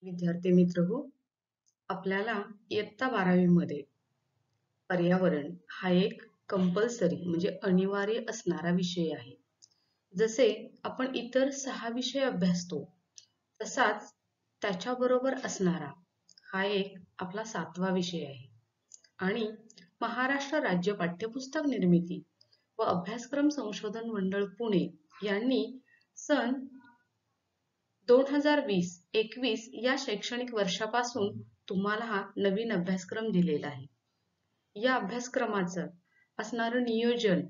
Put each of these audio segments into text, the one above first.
विद्यार्थी मित्र हो, आपल्याला इयत्ता 12वी मध्ये पर्यावरण हा एक कंपल्सरी म्हणजे अनिवार्य असणारा विषय आहे. जसे आपण इतर 6 विषय अभ्यासतो, तसाच त्याच्याबरोबर असणारा हा एक आपला 7वा विषय आहे. आणि महाराष्ट्र राज्य पाठ्यपुस्तक निर्मिती व अभ्यासक्रम संशोधन मंडळ पुणे यांनी सन 2020-21 या शैक्षणिक वर्षापासून तुम्हाला हा नवीन अभ्यासक्रम दिलेला आहे. या अभ्यासक्रमाचं असणारं नियोजन,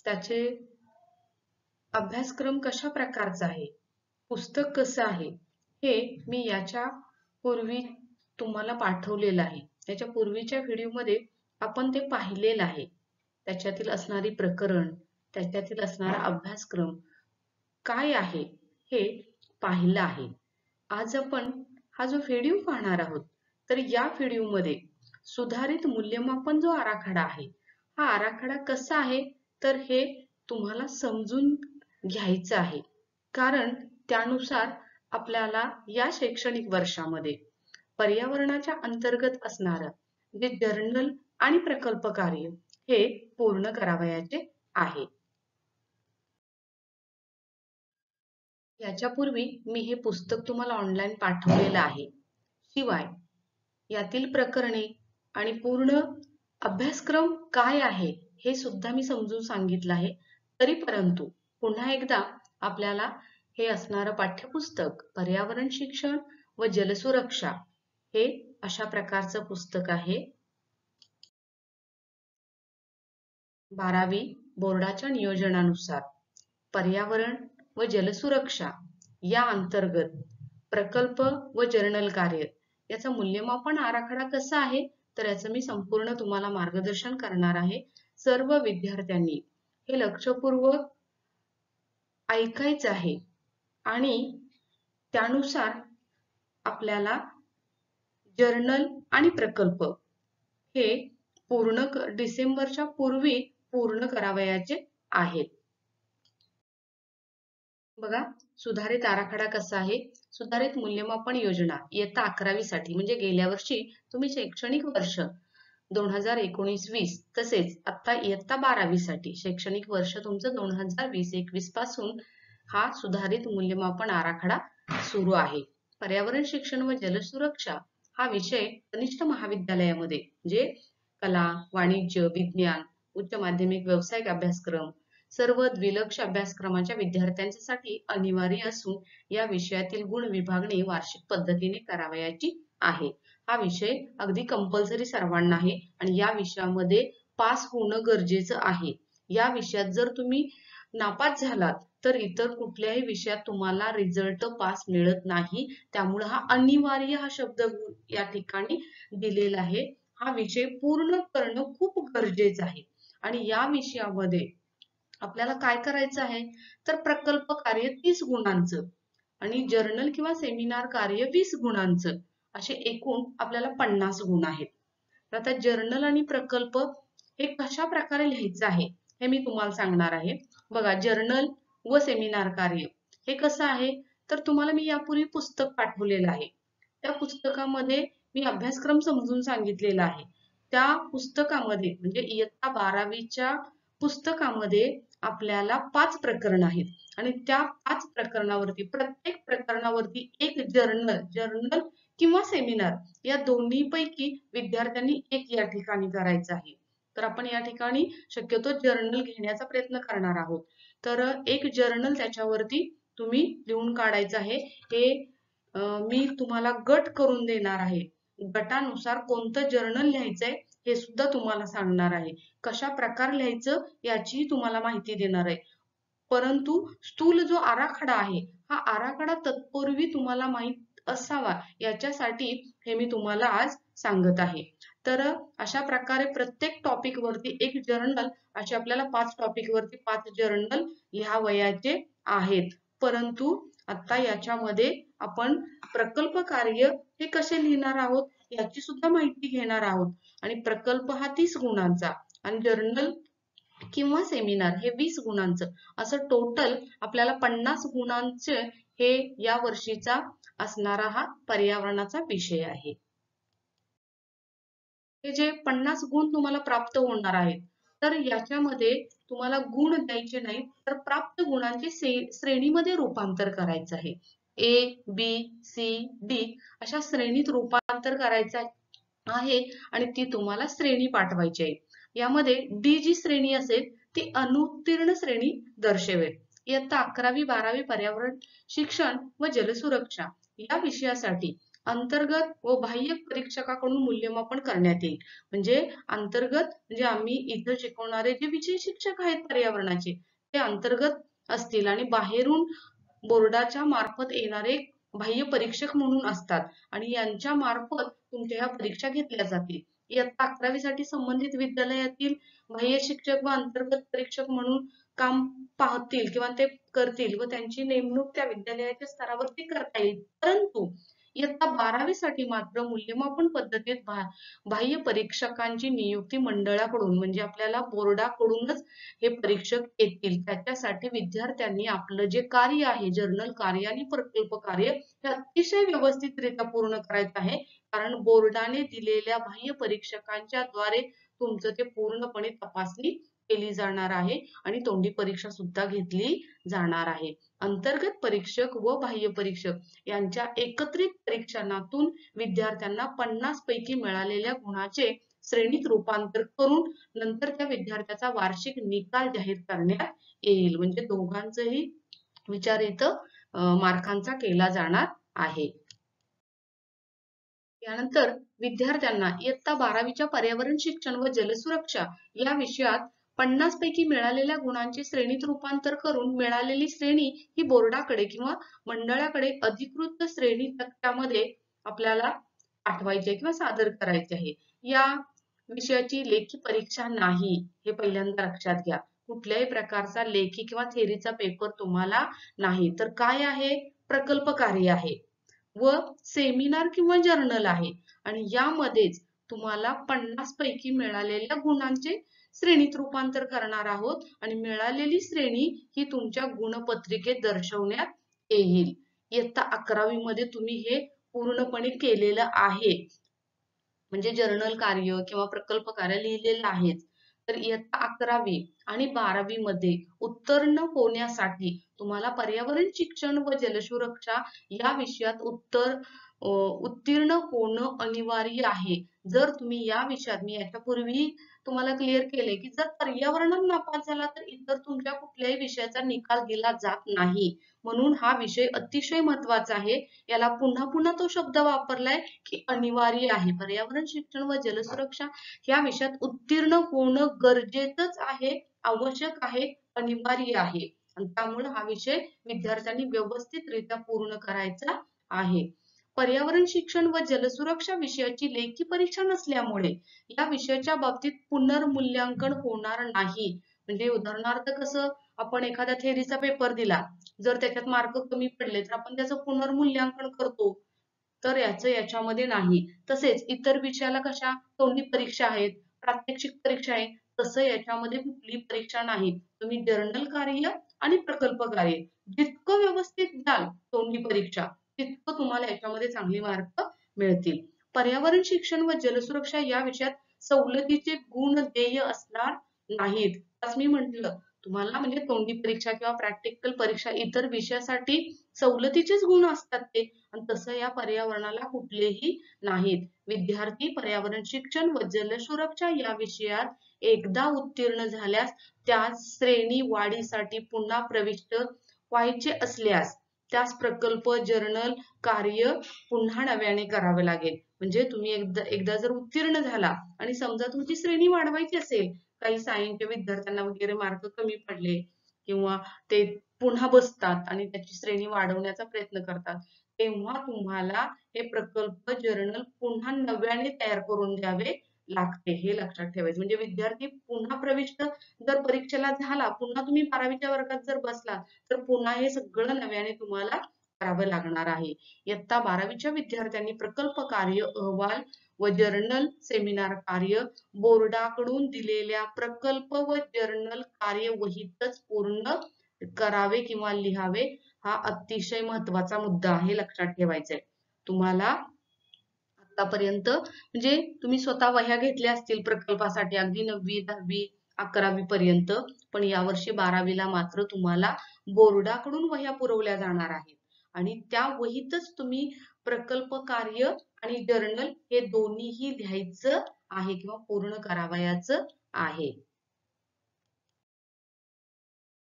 त्याचे अभ्यासक्रम कशा प्रकारचा आहे, पुस्तक कसं आहे, हे मी याच्या पूर्वी तुम्हाला पाठवलेलं आहे. याच्या पूर्वीच्या व्हिडिओमध्ये आपण ते पाहिलेलं आहे. त्याच्यातील असणारी प्रकरण, त्याच्यातील असणारा अभ्यासक्रम काय आहे हे पाहिलं आहे. आज आपण हा जो व्हिडिओ पाहणार आहोत, तर या व्हिडिओमध्ये सुधारित मूल्यमापन जो आराखडा आहे, हा आराखडा कसा आहे तर हे तुम्हाला समजून घ्यायचं आहे. कारण त्यानुसार आपल्याला या शैक्षणिक वर्षामध्ये पर्यावरणाच्या अंतर्गत असणारं जे जर्नल आणि प्रकल्प कार्य हे पूर्ण करावयाचे आहे. याच्यापूर्वी मी हे पुस्तक तुम्हाला ऑनलाईन पाठवलेलं आहे. शिवाय यातील प्रकरणे आणि पूर्ण अभ्यासक्रम काय आहे हे सुद्धा मी समजून सांगितलं आहे. तरी परंतु पुन्हा एकदा आपल्याला हे असणारं पाठ्यपुस्तक पर्यावरण शिक्षण व जलसुरक्षा हे अशा प्रकारचं पुस्तक आहे. 12वी बोर्डाच्या नियोजनानुसार पर्यावरण व जलसुरक्षा या अंतर्गत प्रकल्प व जर्नल कार्य याचा मूल्यमापन आराखडा कसा आहे तर याचं मी संपूर्ण तुम्हाला मार्गदर्शन करणार आहे. सर्व विद्यार्थ्यांनी हे लक्षपूर्वक ऐकायचं आहे आणि त्यानुसार आपल्याला जर्नल आणि प्रकल्प हे पूर्ण डिसेंबरच्या पूर्वी पूर्ण करावयाचे आहेत. बघा, सुधारित आराखडा कसा आहे. सुधारित मूल्यमापन योजना इयत्ता 11वी साठी म्हणजे गेल्या वर्षी तुम्ही शैक्षणिक वर्ष 2019-20 तसेच आता इयत्ता 12वी साठी शैक्षणिक वर्ष तुमचं 2020-21 पासून हा सुधारित मूल्यमापन आराखडा सुरू आहे. पर्यावरण शिक्षण व जलसुरक्षा हा विषय कनिष्ठ महाविद्यालयामध्ये जे कला, वाणिज्य, विज्ञान, उच्च माध्यमिक, व्यावसायिक अभ्यासक्रम सर्व द्विलक्ष अभ्यासक्रमाच्या विद्यार्थ्यांसाठी अनिवार्य असून या विषयातील गुण विभागणी वार्षिक पद्धतीने करावयाची आहे. हा विषय अगदी कंपल्सरी सर्वांना आहे आणि या विषयामध्ये पास होणं गरजेचं आहे. या विषयात जर तुम्ही नापास झालात तर इतर कुठल्याही विषयात तुम्हाला रिझल्ट पास मिळत नाही. त्यामुळे हा अनिवार्य हा शब्द या ठिकाणी दिलेला आहे. हा विषय पूर्ण करणं खूप गरजेचं आहे. आणि या विषयामध्ये आपल्याला काय करायचं आहे तर प्रकल्प कार्य 30 गुणांचं आणि जर्नल किंवा सेमिनार कार्य 20 गुणांचं असे एकूण आपल्याला 50 गुण आहेत. तर आता जर्नल आणि प्रकल्प हे कशा प्रकारे लिहायचं आहे हे मी तुम्हाला सांगणार आहे. बघा, जर्नल व सेमिनार कार्य हे कसं आहे तर तुम्हाला मी यापूर्वी पुस्तक पाठवलेलं आहे. त्या पुस्तकामध्ये मी अभ्यासक्रम समजून सांगितलेला आहे. त्या पुस्तकामध्ये म्हणजे इयत्ता 12वीच्या पुस्तकामध्ये आपल्याला 5 प्रकरण आहेत आणि त्या 5 प्रकरणावरती प्रत्येक प्रकरणावरती एक जर्नल किंवा सेमिनार या दोन्ही पैकी विद्यार्थ्यांनी एक या ठिकाणी करायचं आहे. तर आपण या ठिकाणी शक्यतो जर्नल घेण्याचा प्रयत्न करणार आहोत. तर एक जर्नल त्याच्यावरती तुम्ही लिहून काढायचं आहे. हे मी तुम्हाला गट करून देणार आहे. गटानुसार कोणतं जर्नल लिहायचंय हे सुद्धा तुम्हाला सांगणार आहे. कशा प्रकारे लिहायचं याची तुम्हाला माहिती देणार आहे. परंतु स्थूल जो आराखडा आहे हा आराखडा तत्पूर्वी तुम्हाला माहित असावा याच्यासाठी हे मी तुम्हाला आज सांगत आहे. तर अशा प्रकारे प्रत्येक टॉपिक वरती एक जर्नल असे आपल्याला 5 टॉपिक वरती 5 जर्नल लिहावयाचे आहेत. परंतु आता याच्यामध्ये आपण प्रकल्प कार्य हे कसे लिहिणार आहोत याची सुद्धा माहिती घेणार आहोत. आणि प्रकल्प हा 30 गुणांचा आणि जर्नल किंवा सेमिनार हे 20 गुणांचं असं टोटल आपल्याला 50 गुणांचे हे या वर्षीचा असणारा हा पर्यावरणाचा विषय आहे. हे जे 50 गुण तुम्हाला प्राप्त होणार आहेत, तर याच्यामध्ये तुम्हाला गुण द्यायचे नाहीत, तर प्राप्त गुणांचे श्रेणीमध्ये रूपांतर करायचं आहे. ए, बी, सी, डी अशा श्रेणीत रूपांतर करायचं आहे आणि ती तुम्हाला श्रेणी पाठवायची आहे. यामध्ये डी जी श्रेणी असेल ती अनुत्तीर्ण श्रेणी दर्शवेल. इयत्ता 11वी 12वी पर्यावरण शिक्षण व जलसुरक्षा या विषयासाठी अंतर्गत व बाह्य परीक्षकाकडून मूल्यमापन करण्यात येईल. म्हणजे अंतर्गत म्हणजे आम्ही इथं शिकवणारे जे विषय शिक्षक आहेत पर्यावरणाचे ते अंतर्गत असतील आणि बाहेरून बोर्डाच्या मार्फत येणारे बाह्य परीक्षक म्हणून असतात आणि यांच्या मार्फत तुमच्या ह्या परीक्षा घेतल्या जातील. इयत्ता 11वी साठी संबंधित विद्यालयातील बाह्य शिक्षक व अंतर्गत परीक्षक म्हणून काम पाहतील किंवा ते करतील व त्यांची नेमणूक त्या विद्यालयाच्या स्तरावरती करता येईल. परंतु इयत्ता 12वी साठी मात्र मूल्यमापन पद्धतीत बाह्य परीक्षकांची नियुक्ती मंडळाकडून म्हणजे आपल्याला बोर्डाकडूनच हे परीक्षक येतील. त्याच्यासाठी विद्यार्थ्यांनी आपलं जे कार्य आहे जर्नल कार्य आणि प्रकल्प कार्य हे अतिशय व्यवस्थितरित्या पूर्ण करायचं आहे. कारण बोर्डाने दिलेल्या बाह्य परीक्षकांच्या द्वारे तुमचं ते पूर्णपणे तपासणी केली जाणार आहे आणि तोंडी परीक्षा सुद्धा घेतली जाणार आहे. अंतर्गत परीक्षक व बाह्य परीक्षक यांच्या एकत्रित परीक्षणातून विद्यार्थ्यांना 50 पैकी मिळालेल्या गुणाचे श्रेणीत रूपांतर करून नंतर त्या विद्यार्थ्याचा वार्षिक निकाल जाहीर करण्यात येईल. म्हणजे दोघांचही विचार इथं मार्कांचा केला जाणार आहे. यानंतर विद्यार्थ्यांना इयत्ता 12वीच्या पर्यावरण शिक्षण व जलसुरक्षा या विषयात 50 पैकी मिळालेल्या गुणांचे श्रेणीत रूपांतर करून मिळालेली श्रेणी ही बोर्डाकडे किंवा मंडळाकडे अधिकृत श्रेणी तक्त्यामध्ये आपल्याला पाठवायची आहे किंवा सादर करायची आहे. या विषयाची लेखी परीक्षा नाही हे पहिल्यांदा लक्षात घ्या. कुठल्याही प्रकारचा लेखी किंवा थेरीचा पेपर तुम्हाला नाही, तर काय आहे प्रकल्प कार्य आहे व सेमिनार किंवा जर्नल आहे आणि यामध्येच तुम्हाला 50 पैकी मिळालेल्या गुणांचे श्रेणीत रूपांतर करणार आहोत आणि मिळालेली श्रेणी ही तुमच्या गुणपत्रिकेत दर्शवण्यात येईल. इयत्ता 11वी मध्ये तुम्ही हे पूर्णपणे केलेलं आहे. म्हणजे जर्नल कार्य किंवा प्रकल्प कार्य लिहिलेलं आहे. तर इयत्ता 11वी आणि 12वी मध्ये उत्तीर्ण होण्यासाठी तुम्हाला पर्यावरण शिक्षण व जलसुरक्षा या विषयात उत्तीर्ण होणं अनिवार्य आहे. जर तुम्ही या विषयात मी याच्यापूर्वी तुम्हाला क्लिअर केले की जर पर्यावरणात नापास झाला तर इतर तुमच्या कुठल्याही विषयाचा निकाल दिला जात नाही. म्हणून हा विषय अतिशय महत्वाचा आहे. याला पुन्हा पुन्हा तो शब्द वापरलाय की अनिवार्य आहे. पर्यावरण शिक्षण व जलसुरक्षा या विषयात उत्तीर्ण होणं गरजेचंच आहे, आवश्यक आहे, अनिवार्य आहे. आणि त्यामुळे हा विषय विद्यार्थ्यांनी व्यवस्थितरित्या पूर्ण करायचा आहे. पर्यावरण शिक्षण व जलसुरक्षा विषयाची लेखी परीक्षा नसल्यामुळे या विषयाच्या बाबतीत पुनर्मूल्यांकन होणार नाही. म्हणजे उदाहरणार्थ कसं आपण एखाद्या थेरीचा पेपर दिला, जर त्याच्यात मार्क कमी पडले तर आपण त्याचं पुनर्मूल्यांकन करतो, तर याच्यामध्ये नाही. तसेच इतर विषयाला कशा तोंडी परीक्षा आहेत, प्रात्यक्षिक परीक्षा आहे, तसं याच्यामध्ये कुठली परीक्षा नाही. तुम्ही जर्नल कार्य आणि प्रकल्प कार्य जितकं व्यवस्थित द्याल तोंडी परीक्षा तितकं तुम्हाला याच्यामध्ये चांगले मार्क मिळतील. पर्यावरण शिक्षण व जलसुरक्षा या विषयात सवलतीचे गुण देय असणार नाहीत. असं मी म्हटलं तुम्हाला म्हणजे तोंडी परीक्षा किंवा प्रॅक्टिकल परीक्षा इतर विषयासाठी सवलतीचेच गुण असतात ते आणि तसं या पर्यावरणाला कुठलेही नाहीत. विद्यार्थी पर्यावरण शिक्षण व जलसुरक्षा या विषयात एकदा उत्तीर्ण झाल्यास त्या श्रेणी वाढीसाठी पुन्हा प्रविष्ट व्हायचे असल्यास त्यास प्रकल्प जर्नल कार्य पुन्हा नव्याने करावे लागेल. म्हणजे तुम्ही एकदा जर उत्तीर्ण झाला आणि समजा तुमची श्रेणी वाढवायची असेल, काही सायन्सच्या विद्यार्थ्यांना वगैरे मार्क कमी पडले किंवा ते पुन्हा बसतात आणि त्याची श्रेणी वाढवण्याचा प्रयत्न करतात, तेव्हा तुम्हाला हे प्रकल्प जर्नल पुन्हा नव्याने तयार करून द्यावे लागते. हे लक्षात ठेवायचं. म्हणजे विद्यार्थी पुन्हा प्रविष्ट जर परीक्षेला झाला, पुन्हा तुम्ही 12वीच्या वर्गात जर बसला तर पुन्हा हे सगळं नव्याने तुम्हाला करावं लागणार आहे. इयत्ता 12वीच्या विद्यार्थ्यांनी प्रकल्प कार्य अहवाल व जर्नल सेमिनार कार्य बोर्डाकडून दिलेल्या प्रकल्प व जर्नल कार्य वहीतच पूर्ण करावे किंवा लिहावे. हा अतिशय महत्वाचा मुद्दा आहे, लक्षात ठेवायचा आहे. तुम्हाला आतापर्यंत म्हणजे तुम्ही स्वतः वह्या घेतल्या असतील प्रकल्पासाठी, अगदी 9वी 10वी 11वी पर्यंत, पण यावर्षी 12वीला मात्र तुम्हाला बोर्डाकडून वह्या पुरवल्या जाणार आहेत आणि त्या वहीतच तुम्ही प्रकल्प कार्य आणि जर्नल हे दोन्हीही लिहायचं आहे किंवा पूर्ण करावयाचं आहे.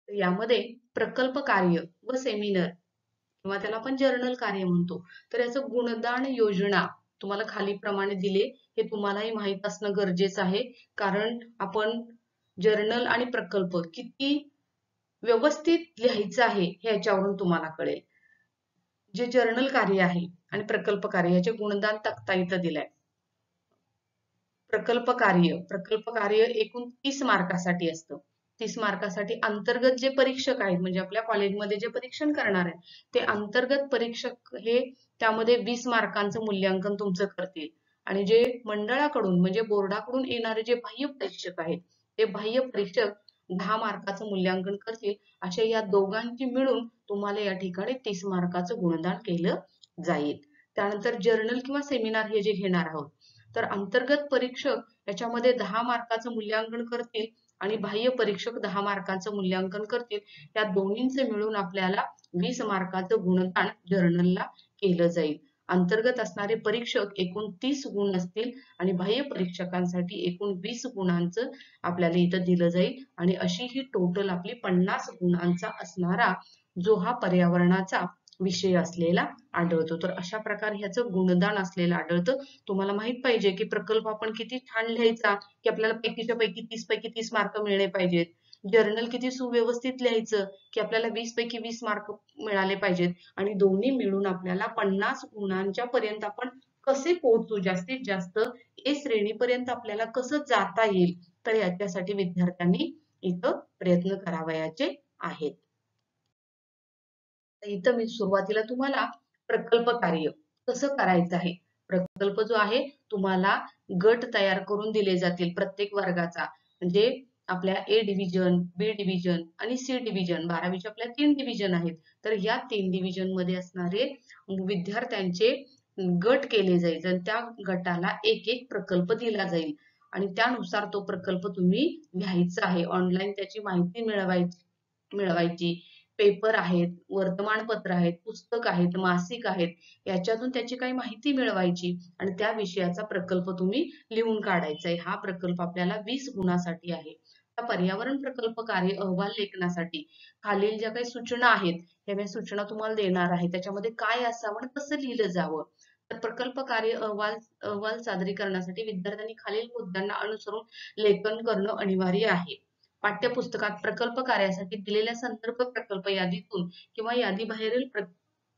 यामध्ये प्रकल्प कार्य व सेमिनार किंवा त्याला आपण जर्नल कार्य म्हणतो, तर याचं गुणदान योजना तुम्हाला खाली प्रमाणे दिले. हे तुम्हालाही माहित असणं गरजेचं आहे, कारण आपण जर्नल आणि प्रकल्प किती व्यवस्थित लिहायचं आहे हे याच्यावरून तुम्हाला कळेल. जे जर्नल कार्य आहे आणि प्रकल्प कार्य याचे गुणदान तक्ता इथं दिलाय. प्रकल्प कार्य एकूण 30 मार्कासाठी असतं. 30 मार्कासाठी अंतर्गत जे परीक्षक आहेत, म्हणजे आपल्या कॉलेजमध्ये जे परीक्षण करणार आहेत, ते अंतर्गत परीक्षक हे त्यामध्ये 20 मार्कांचं मूल्यांकन तुमचं करतील आणि जे मंडळाकडून म्हणजे बोर्डाकडून येणारे जे बाह्य परीक्षक आहेत, ते बाह्य परीक्षक 10 मार्काचं मूल्यांकन करतील. अशा या दोघांची मिळून तुम्हाला या ठिकाणी 30 मार्काचं गुणदान केलं जाईल. त्यानंतर जर्नल किंवा सेमिनार हे जे घेणार आहोत, तर अंतर्गत परीक्षक याच्यामध्ये 10 मार्काचं मूल्यांकन करतील आणि बाह्य परीक्षक 10 मार्काचं मूल्यांकन करतील. या दोन्हींचे मिळून आपल्याला 20 मार्काचं गुणदान जर्नलला केलं जाईल. अंतर्गत असणारे परीक्षक एकूण 30 गुण असतील आणि बाह्य परीक्षकांसाठी एकूण 20 गुणांचं आपल्याला इथं दिलं जाईल आणि अशी ही टोटल आपली 50 गुणांचा असणारा जो हा पर्यावरणाचा विषय असलेला आढळतो. तर अशा प्रकारे ह्याचं गुणदान असलेलं आढळतं. तुम्हाला माहित पाहिजे की प्रकल्प आपण किती छान लिहायचा की आपल्याला पैकीच्या पैकी 30 पैकी 30 मार्क मिळले पाहिजेत. जर्नल किती सुव्यवस्थित लिहायचं की आपल्याला 20 पैकी 20 मार्क मिळाले पाहिजेत आणि दोन्ही मिळून आपल्याला 50 गुणांच्या पर्यंत आपण कसे पोहोचू, जास्तीत जास्त ए श्रेणीपर्यंत आपल्याला कसं जाता येईल, तर याच्यासाठी विद्यार्थ्यांनी इथं प्रयत्न करावयाचे आहेत. इथं मी सुरुवातीला तुम्हाला प्रकल्प कार्य कसं करायचं आहे. प्रकल्प जो आहे तुम्हाला गट तयार करून दिले जातील प्रत्येक वर्गाचा, म्हणजे आपल्या ए डिव्हिजन, बी डिव्हिजन आणि सी डिव्हिजन, 12वीच्या आपल्या 3 डिव्हिजन आहेत. तर या 3 डिव्हिजन मध्ये असणारे विद्यार्थ्यांचे गट केले जाईल आणि त्या गटाला एक एक प्रकल्प दिला जाईल आणि त्यानुसार तो प्रकल्प तुम्ही लिहायचा आहे. ऑनलाईन त्याची माहिती मिळवायची. पेपर आहेत, वर्तमानपत्र आहेत, पुस्तक आहेत, मासिक आहेत, याच्यातून त्याची काही माहिती मिळवायची आणि त्या विषयाचा प्रकल्प तुम्ही लिहून काढायचा आहे. हा प्रकल्प आपल्याला 20 गुणासाठी आहे. पर्यावरण प्रकल्प कार्य अहवाल लेखनासाठी खालील ज्या काही सूचना आहेत, ह्या मी सूचना तुम्हाला देणार आहे. त्याच्यामध्ये काय असावं आणि कसं लिहिलं जावं. तर प्रकल्प कार्य अहवाल सादरीकरणासाठी विद्यार्थ्यांनी खालील मुद्द्यांना अनुसरून लेखन करणं अनिवार्य आहे. पाठ्यपुस्तकात प्रकल्प कार्यासाठी दिलेल्या संदर्भ प्रकल्प यादीतून किंवा यादीबाहेरील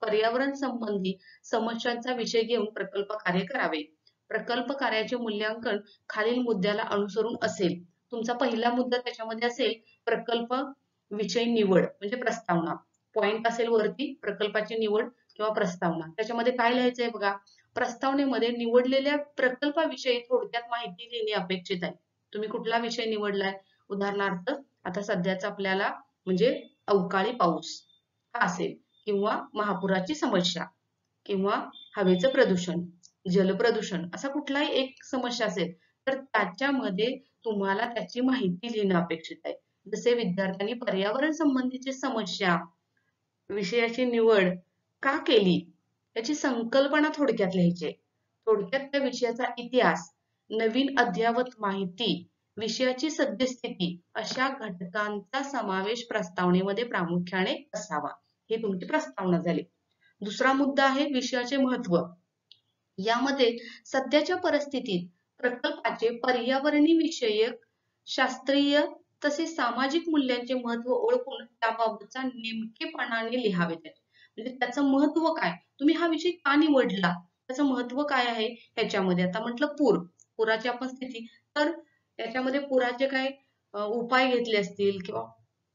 पर्यावरण संबंधी समस्यांचा विषय घेऊन प्रकल्प कार्य करावे. प्रकल्प कार्याचे मूल्यांकन खालील मुद्द्याला अनुसरून असेल. तुमचा पहिला मुद्दा त्याच्यामध्ये असेल प्रकल्प विषय निवड म्हणजे प्रस्तावना. पॉइंट असेल वरती प्रकल्पाची निवड किंवा प्रस्तावना. त्याच्यामध्ये काय लिहायचंय बघा, प्रस्तावनेमध्ये निवडलेल्या प्रकल्पाविषयी थोडक्यात माहिती लिहिणे अपेक्षित आहे. तुम्ही कुठला विषय निवडलाय, उदाहरणार्थ आता सध्याच आपल्याला म्हणजे अवकाळी पाऊस हा असेल किंवा महापुराची समस्या किंवा हवेचं प्रदूषण, जलप्रदूषण, असा कुठलाही एक समस्या असेल तर त्याच्यामध्ये तुम्हाला त्याची माहिती लिहिणं अपेक्षित आहे. जसे विद्यार्थ्यांनी पर्यावरण संबंधीची समस्या विषयाची निवड का केली याची संकल्पना थोडक्यात लिहायची. थोडक्यात त्या विषयाचा इतिहास, नवीन अद्ययावत माहिती, विषयाची सद्यस्थिती अशा घटकांचा समावेश प्रस्तावनेमध्ये प्रामुख्याने असावा. ही तुमची प्रस्तावना झाली. दुसरा मुद्दा आहे विषयाचे महत्व. यामध्ये सध्याच्या परिस्थितीत प्रकल्पाचे पर्यावरणीय विषयक, शास्त्रीय तसेच सामाजिक मूल्यांचे महत्व ओळखून त्याबाबतचा नेमकेपणाने लिहावे. म्हणजे त्याचं महत्व काय, तुम्ही हा विषय का निवडला, त्याचं महत्व काय आहे ह्याच्यामध्ये. आता म्हटलं पुराची आपण स्थिती, तर याच्यामध्ये पुराचे काय उपाय घेतले असतील किंवा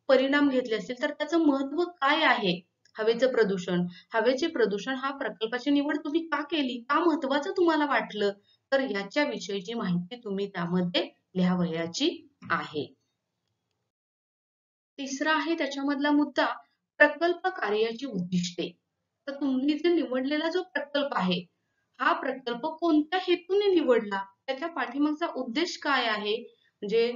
परिणाम घेतले असतील तर त्याचं महत्व काय आहे. हवेचे प्रदूषण हा प्रकल्पाची निवड तुम्ही का केली, का महत्वाचं तुम्हाला वाटलं, तर याच्या विषयीची माहिती तुम्ही त्यामध्ये लिहावयाची आहे. तिसरा आहे त्याच्यामधला मुद्दा प्रकल्प कार्याची उद्दिष्टे. तर तुम्ही जे निवडलेला जो प्रकल्प आहे, हा प्रकल्प कोणत्या हेतूने निवडला? त्याच्या पाठीमागचा उद्देश काय आहे? म्हणजे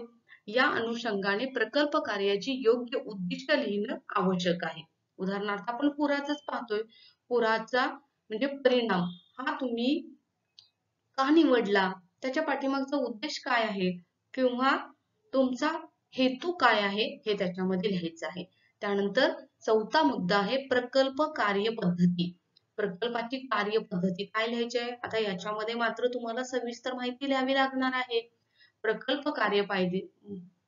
या अनुषंगाने प्रकल्प कार्याची योग्य उद्दिष्ट लिहिणं आवश्यक आहे. उदाहरणार्थ आपण पुराचंच पाहतोय. पुराचा म्हणजे परिणाम हा तुम्ही का निवडला? त्याच्या पाठीमागचा उद्देश काय आहे? किंवा तुमचा हेतू काय आहे? हे त्याच्यामध्ये लिहायचं आहे. त्यानंतर चौथा मुद्दा आहे प्रकल्प कार्यपद्धती. प्रकल्पाची कार्यपद्धती काय लिहायची आहे? आता याच्यामध्ये मात्र तुम्हाला सविस्तर माहिती लिहावी लागणार आहे. प्रकल्प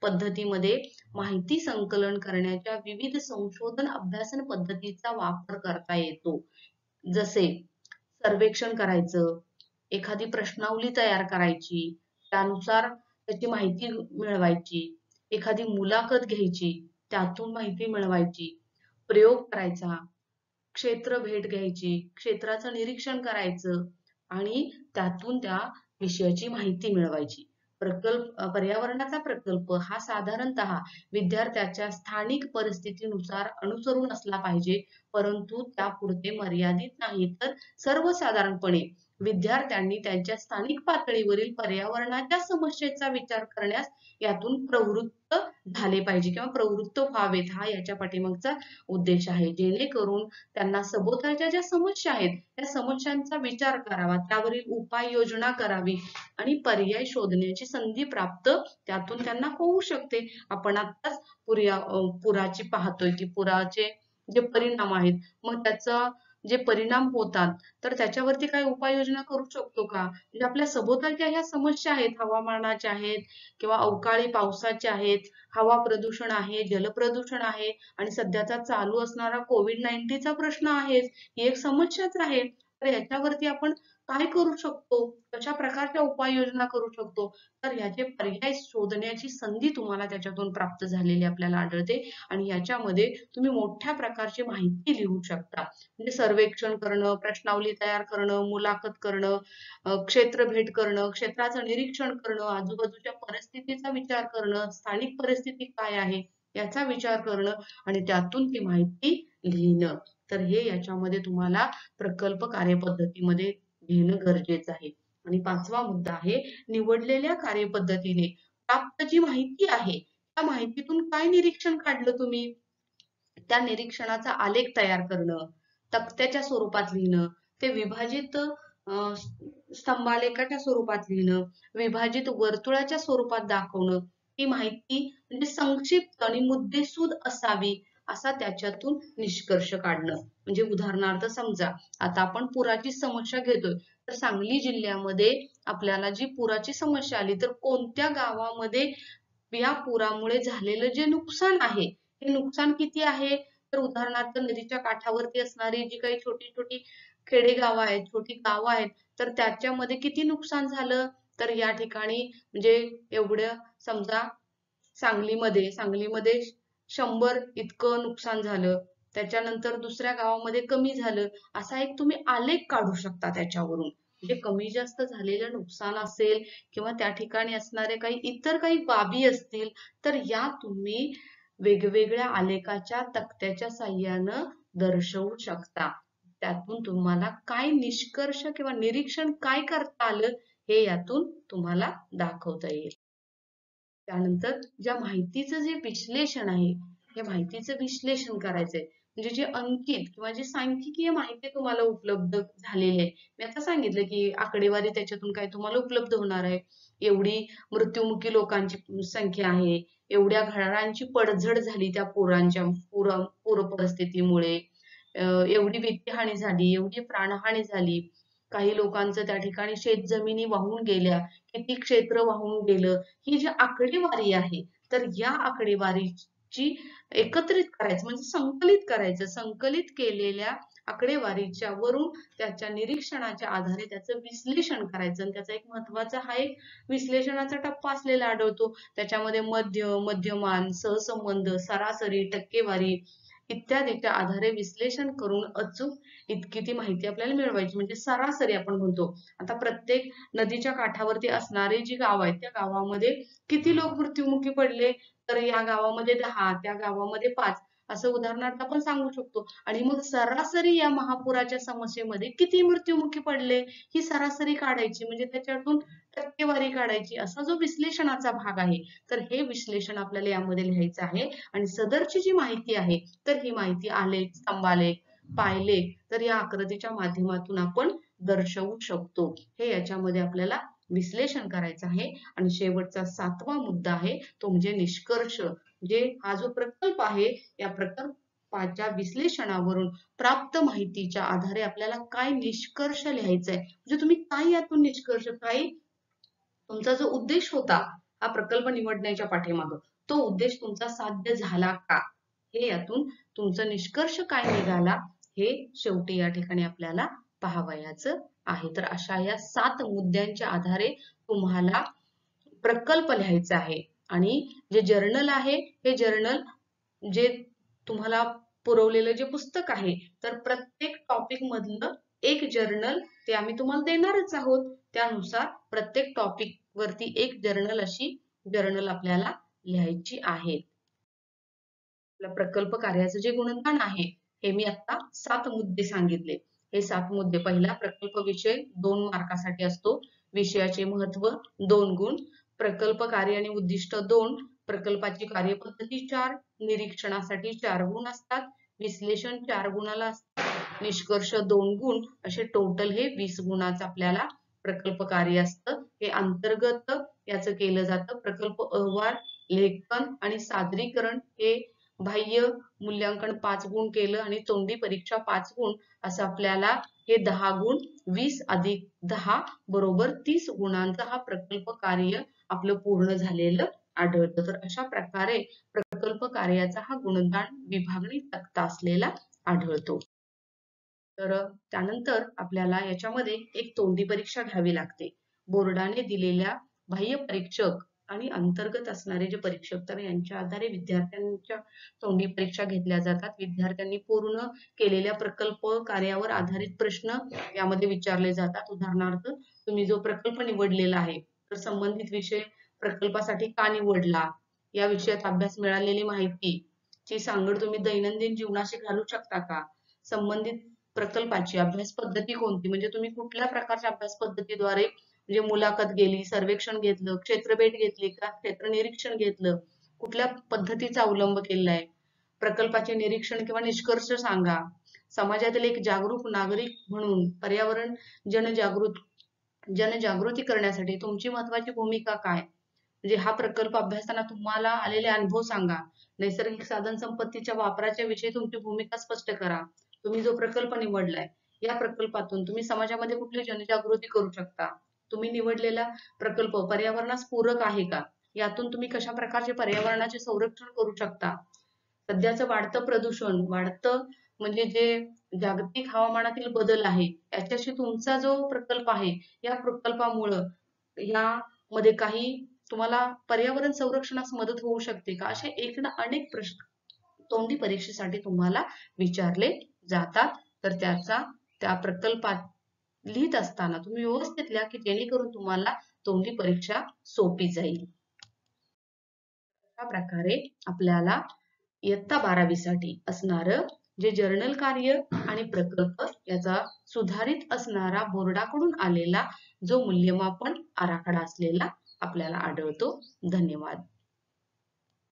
पद्धतीमध्ये माहिती संकलन करण्याच्या विविध संशोधन अभ्यासन पद्धतीचा वापर करता येतो. जसे सर्वेक्षण करायचं, एखादी प्रश्नावली तयार करायची, त्यानुसार त्याची माहिती मिळवायची, एखादी मुलाखत घ्यायची, त्यातून माहिती मिळवायची, प्रयोग करायचा, क्षेत्र भेट घ्यायची, क्षेत्राचं निरीक्षण करायचं आणि त्यातून त्या विषयाची माहिती मिळवायची. पर्यावरणाचा प्रकल्प हा साधारणतः विद्यार्थ्याच्या स्थानिक परिस्थितीनुसार अनुसरून असला पाहिजे, परंतु त्यापुरते मर्यादित नाही, तर सर्वसाधारणपणे विद्यार्थ्यांनी त्यांच्या स्थानिक पातळीवरील पर्यावरणाच्या समस्येचा विचार करण्यास यातून प्रवृत्त झाले पाहिजे किंवा प्रवृत्त व्हावेत, हा याच्या पाठीमागचा उद्देश आहे. जेणेकरून त्यांना सभोवतालच्या ज्या समस्या आहेत त्या समस्यांचा विचार करावा, त्यावरील उपाययोजना करावी आणि पर्याय शोधण्याची संधी प्राप्त त्यातून त्यांना होऊ शकते. आपण आत्ताच पुराची पाहतोय की पुराचे जे परिणाम आहेत, मग त्याचा जे परिणाम होतात तर त्याच्यावरती काही उपाययोजना करू शकतो का? म्हणजे आपल्या सभोवतालच्या ह्या समस्या आहेत, हवामानाच्या आहेत किंवा अवकाळी पावसाच्या आहेत, हवा प्रदूषण आहे, जलप्रदूषण आहे आणि सध्याचा चालू असणारा COVID-19 चा प्रश्न आहे, ही एक समस्याच आहे. तर याच्यावरती आपण काय करू शकतो? कशा प्रकारच्या उपाययोजना करू शकतो? तर ह्याचे पर्याय शोधण्याची संधी तुम्हाला त्याच्यातून प्राप्त झालेली आपल्याला आढळते आणि याच्यामध्ये तुम्ही मोठ्या प्रकारची माहिती लिहू शकता. म्हणजे सर्वेक्षण करणं, प्रश्नावली तयार करणं, मुलाखत करणं, क्षेत्र भेट करणं, क्षेत्राचं निरीक्षण करणं, आजूबाजूच्या परिस्थितीचा विचार करणं, स्थानिक परिस्थिती काय आहे याचा विचार करणं आणि त्यातून ती माहिती लिहिणं. तर हे याच्यामध्ये तुम्हाला प्रकल्प कार्यपद्धतीमध्ये लिहिणं गरजेचं आहे. आणि पाचवा मुद्दा आहे निवडलेल्या कार्यपद्धतीने प्राप्त जी माहिती आहे त्या माहितीतून काय निरीक्षण काढलं तुम्ही? त्या निरीक्षणाचा आलेख तयार करणं, तक्त्याच्या स्वरूपात लिहिणं, ते विभाजित स्तंभालेखाच्या स्वरूपात लिहिणं, विभाजित वर्तुळाच्या स्वरूपात दाखवणं, ही माहिती म्हणजे संक्षिप्त आणि मुद्देसूद असावी असा त्याच्यातून निष्कर्ष काढणं. म्हणजे उदाहरणार्थ समजा आता आपण पुराची समस्या घेतोय, तर सांगली जिल्ह्यामध्ये आपल्याला जी पुराची समस्या आली तर कोणत्या गावामध्ये या पुरामुळे झालेलं जे नुकसान आहे, हे नुकसान किती आहे? तर उदाहरणार्थ नदीच्या काठावरती असणारी जी काही छोटी छोटी खेडेगावं आहेत, छोटी गावं आहेत, तर त्याच्यामध्ये किती नुकसान झालं? तर या ठिकाणी म्हणजे एवढं समजा सांगलीमध्ये 100 इतकं नुकसान झालं. त्याच्यानंतर दुसऱ्या गावामध्ये कमी झालं. असा एक तुम्ही आलेख काढू शकता त्याच्यावरून. म्हणजे कमी जास्त झालेलं नुकसान असेल किंवा त्या ठिकाणी असणारे काही इतर काही बाबी असतील, तर या तुम्ही वेगवेगळ्या आलेखाच्या तक्त्याच्या साहाय्यानं दर्शवू शकता. त्यातून तुम्हाला काय निष्कर्ष किंवा निरीक्षण काय करता आलं हे यातून तुम्हाला दाखवता येईल. त्यानंतर ज्या माहितीचं जे विश्लेषण आहे, या माहितीचं विश्लेषण करायचंय. म्हणजे जे अंकित किंवा जे सांख्यिकीय माहिती तुम्हाला उपलब्ध झालेली आहे. मी आता सांगितलं की आकडेवारी त्याच्यातून काय तुम्हाला उपलब्ध होणार आहे. एवढी मृत्युमुखी लोकांची संख्या आहे, एवढ्या घरांची पडझड झाली त्या पूर परिस्थितीमुळे, एवढी वित्तहानी झाली, एवढी प्राणहानी झाली. काही लोकांचं त्या ठिकाणी शेतजमिनी वाहून गेल्या, किती क्षेत्र वाहून गेलं. ही जी आकडेवारी आहे, तर या आकडेवारीची एकत्रित करायचं म्हणजे संकलित करायचं. संकलित केलेल्या आकडेवारीच्या वरून त्याच्या निरीक्षणाच्या आधारे त्याचं विश्लेषण करायचं आणि त्याचा एक महत्वाचा हा एक विश्लेषणाचा टप्पा असलेला आढळतो. त्याच्यामध्ये मध्य, मध्यमान, सहसंबंध, सरासरी, टक्केवारी इत्यादीच्या आधारे विश्लेषण करून अचूक इतकी ती माहिती आपल्याला मिळवायची. म्हणजे सरासरी आपण म्हणतो. आता प्रत्येक नदीच्या काठावरती असणारे जी गाव आहेत त्या गावामध्ये किती लोक मृत्युमुखी पडले, तर या गावामध्ये 10, त्या गावामध्ये 5 असं उदाहरणार्थ आपण सांगू शकतो. आणि मग सरासरी या महापुराच्या समस्येमध्ये किती मृत्युमुखी पडले ही सरासरी काढायची, म्हणजे त्याच्यातून टक्केवारी काढायची. असा जो विश्लेषणाचा भाग आहे, तर हे विश्लेषण आपल्याला यामध्ये लिहायचं आहे. आणि सदरची जी माहिती आहे, तर ही माहिती आलेख, स्तंभालेख, पायलेख तर या आकृतीच्या माध्यमातून आपण दर्शवू शकतो. हे याच्यामध्ये आपल्याला विश्लेषण करायचं आहे. आणि शेवटचा 7वा मुद्दा आहे तो म्हणजे निष्कर्ष. जे हा जो प्रकल्प आहे, या प्रकल्पाच्या विश्लेषणावरून प्राप्त माहितीच्या आधारे आपल्याला काय निष्कर्ष लिहायचा आहे, म्हणजे तुम्ही काय यातून निष्कर्ष, काय तुमचा जो उद्देश होता हा प्रकल्प निवडण्याच्या पाठीमागे, तो उद्देश तुमचा साध्य झाला का, हे यातून तुमचा निष्कर्ष काय निघाला हे शेवटी या ठिकाणी आपल्याला पाहावयाचं आहे. तर अशा या 7 मुद्द्यांच्या आधारे तुम्हाला प्रकल्प लिहायचा आहे. आणि जे जर्नल आहे, हे जर्नल जे तुम्हाला पुरवलेलं जे पुस्तक आहे, तर प्रत्येक टॉपिक मधलं एक जर्नल ते आम्ही तुम्हाला देणारच आहोत. त्यानुसार प्रत्येक टॉपिक वरती एक जर्नल अशी जर्नल आपल्याला लिहायची आहे. आपल्या प्रकल्प कार्याचं जे गुणगान आहे, हे मी आता 7 मुद्दे सांगितले. हे 7 मुद्दे, पहिला प्रकल्प विषय 2 मार्कासाठी असतो. विषयाचे महत्व 2 गुण, प्रकल्प कार्य आणि उद्दिष्ट 2, प्रकल्पाची कार्यपद्धती 4, निरीक्षणासाठी 4 गुण असतात, विश्लेषण 4 गुणाला असतात, निष्कर्ष 2 गुण, असे टोटल हे 20 गुणाचं आपल्याला प्रकल्प कार्य असतं. हे अंतर्गत याचं केलं जातं. प्रकल्प अहवाल, लेखन आणि सादरीकरण हे बाह्य मूल्यांकन 5 गुण केलं आणि तोंडी परीक्षा 5 गुण, असं आपल्याला हे 10 गुण, 20 अधिक 10 बरोबर 30 गुणांचा हा प्रकल्प कार्य आपलं पूर्ण झालेलं आढळतं. तर अशा प्रकारे प्रकल्प कार्याचा हा गुणगान विभागणी तक्ता असलेला आढळतो. तर त्यानंतर आपल्याला याच्यामध्ये एक तोंडी परीक्षा घ्यावी लागते. बोर्डाने दिलेल्या बाह्य परीक्षक आणि अंतर्गत असणारे जे परीक्षक, तर यांच्या आधारे विद्यार्थ्यांच्या तोंडी परीक्षा घेतल्या जातात. विद्यार्थ्यांनी पूर्ण केलेल्या प्रकल्प कार्यावर आधारित प्रश्न यामध्ये विचारले जातात. उदाहरणार्थ, तुम्ही जो प्रकल्प निवडलेला आहे, तर संबंधित विषय प्रकल्पासाठी का निवडला, या विषयात अभ्यास, मिळालेली माहिती ची सांगड तुम्ही दैनंदिन जीवनाशी घालू शकता का, संबंधित प्रकल्पाची अभ्यास पद्धती कोणती, म्हणजे तुम्ही कुठल्या प्रकारच्या अभ्यास पद्धतीद्वारे, म्हणजे मुलाखत गेली, सर्वेक्षण घेतलं, क्षेत्रभेट घेतली का, क्षेत्र निरीक्षण घेतलं, कुठल्या पद्धतीचा अवलंब केलाय, प्रकल्पाचे निरीक्षण किंवा निष्कर्ष सांगा. समाजातील एक जागरूक नागरिक म्हणून पर्यावरण जनजागृती करण्यासाठी तुमची महत्वाची भूमिका काय, म्हणजे हा प्रकल्प अभ्यासताना तुम्हाला आलेले अनुभव सांगा. नैसर्गिक साधन संपत्तीच्या वापराच्या विषयी तुमची भूमिका स्पष्ट करा. तुम्ही जो प्रकल्प निवडलाय, या प्रकल्पातून तुम्ही समाजामध्ये कुठली जनजागृती करू शकता, तुम्ही निवडलेला प्रकल्प पर्यावरणास पूरक आहे का, यातून तुम्ही कशा प्रकारचे पर्यावरणाचे संरक्षण करू शकता. सध्याचं वाढतं प्रदूषण, वाढतं म्हणजे जे जागतिक हवामानातील बदल आहे, याच्याशी तुमचा जो प्रकल्प आहे, या प्रकल्पामुळं यामध्ये काही तुम्हाला पर्यावरण संरक्षणास मदत होऊ शकते का, असे एक ना अनेक प्रश्न तोंडी परीक्षेसाठी तुम्हाला विचारले जातात. तर त्या प्रकल्पात लिहित असताना तुम्ही व्यवस्थित लिहा, की जेणेकरून तुम्हाला तोंडी परीक्षा सोपी जाईल. अशा प्रकारे आपल्याला इयत्ता 12वी साठी असणारं जे जर्नल कार्य आणि प्रकल्प याचा सुधारित असणारा बोर्डाकडून आलेला जो मूल्यमापन आराखडा असलेला आपल्याला आढळतो. धन्यवाद.